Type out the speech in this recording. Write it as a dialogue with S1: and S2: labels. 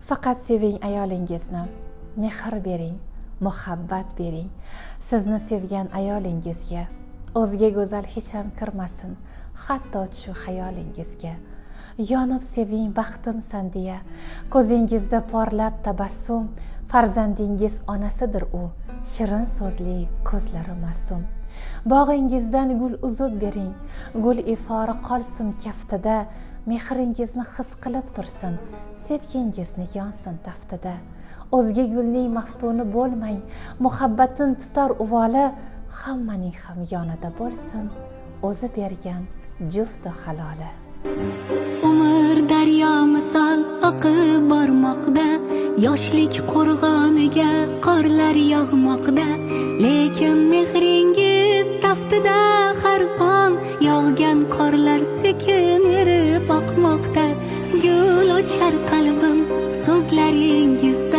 S1: Faqat seving ayolingizni, mehr bering, muhabbat bering. Sizni sevgan ayolingizga o'zga go'zal hech ham kirmasin, hatto shu xayolingizga. Yonib seving baxtimsan deya, ko'zingizda porlab tabassum, farzandingiz onasidir u, shirin so'zli ko'zlari ma'sum. Bog'ingizdan gul uzib bering, gul ifori qolsin kaftida, mehringizni his qilib tursin, sevgingizni yonsin taftida. O'zga gulning maftuni bo'lmang, muhabbatin tutar uvoli, hammaning ham yonida bo'lsin, o'zi bergan jufti haloli.
S2: Umr daryo misol oqib bormoqda, yoshlik qo'rg'oniga qorlar yog'moqda, lekin mehringiz taftida har on yog'gan qorlar sekin erib oqmoqda. Gul ochar qalbim so'zlaringizda,